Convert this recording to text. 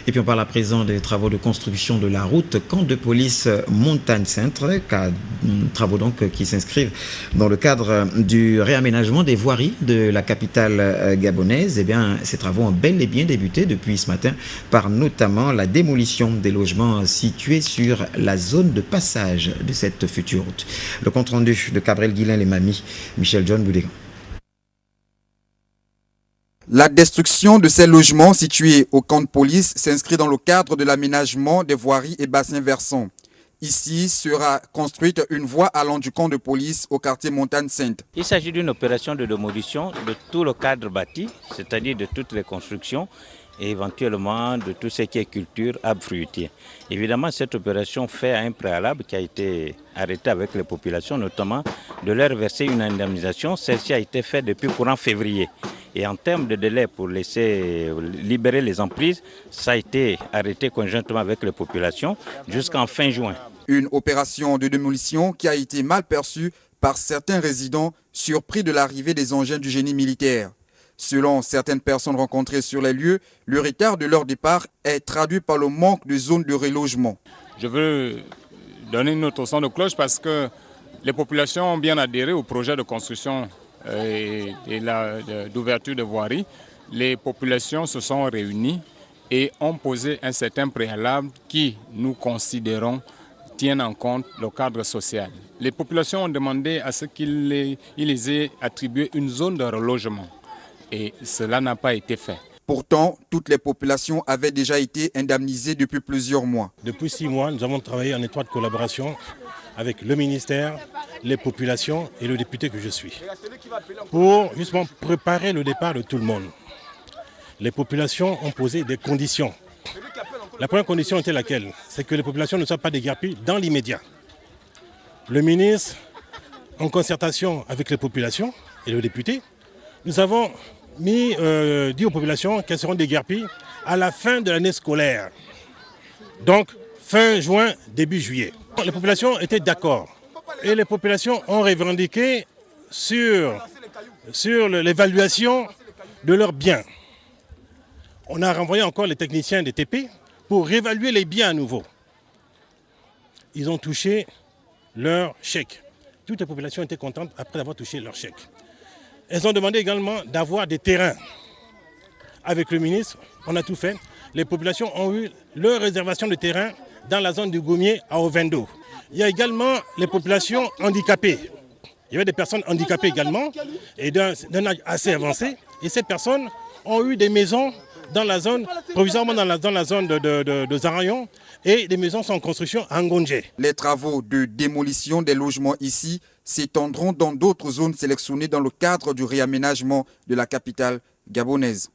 Et puis on parle à présent des travaux de construction de la route camp de police Montagne Centre, travaux donc qui s'inscrivent dans le cadre du réaménagement des voiries de la capitale gabonaise. Eh bien, ces travaux ont bel et bien débuté depuis ce matin par notamment la démolition des logements situés sur la zone de passage de cette future route. Le compte rendu de Cabrel Guilain les Mamies, Michel John Boudégan. La destruction de ces logements situés au camp de police s'inscrit dans le cadre de l'aménagement des voiries et bassins versants. Ici sera construite une voie allant du camp de police au quartier Montagne-Sainte. Il s'agit d'une opération de démolition de tout le cadre bâti, c'est-à-dire de toutes les constructions et éventuellement de tout ce qui est culture, arbres fruitiers. Évidemment, cette opération fait un préalable qui a été arrêté avec les populations, notamment de leur verser une indemnisation. Celle-ci a été faite depuis courant février. Et en termes de délai pour laisser libérer les emprises, ça a été arrêté conjointement avec les populations jusqu'en fin juin. Une opération de démolition qui a été mal perçue par certains résidents surpris de l'arrivée des engins du génie militaire. Selon certaines personnes rencontrées sur les lieux, le retard de leur départ est traduit par le manque de zones de relogement. Je veux donner une autre son de cloche parce que les populations ont bien adhéré au projet de construction et d'ouverture de voiries. Les populations se sont réunies et ont posé un certain préalable qui, nous considérons, tiennent en compte le cadre social. Les populations ont demandé à ce qu'il les ait attribué une zone de relogement. Et cela n'a pas été fait. Pourtant, toutes les populations avaient déjà été indemnisées depuis plusieurs mois. Depuis 6 mois, nous avons travaillé en étroite collaboration avec le ministère, les populations et le député que je suis, pour justement préparer le départ de tout le monde. Les populations ont posé des conditions. La première condition était laquelle? C'est que les populations ne soient pas déguerpies dans l'immédiat. Le ministre, en concertation avec les populations et le député, nous avons dit aux populations qu'elles seront déguerpies à la fin de l'année scolaire. Donc, fin juin, début juillet. Les populations étaient d'accord. Et les populations ont revendiqué sur l'évaluation de leurs biens. On a renvoyé encore les techniciens des TP pour réévaluer les biens à nouveau. Ils ont touché leur chèque. Toutes les populations étaient contentes après avoir touché leur chèque. Elles ont demandé également d'avoir des terrains. Avec le ministre, on a tout fait. Les populations ont eu leur réservation de terrain dans la zone du Goumier à Ovendo. Il y a également les populations handicapées. Il y avait des personnes handicapées également, et d'un âge assez avancé. Et ces personnes ont eu des maisons dans la zone, provisoirement dans la zone de Zarayon, et des maisons sont en construction à Ngonje. Les travaux de démolition des logements ici s'étendront dans d'autres zones sélectionnées dans le cadre du réaménagement de la capitale gabonaise.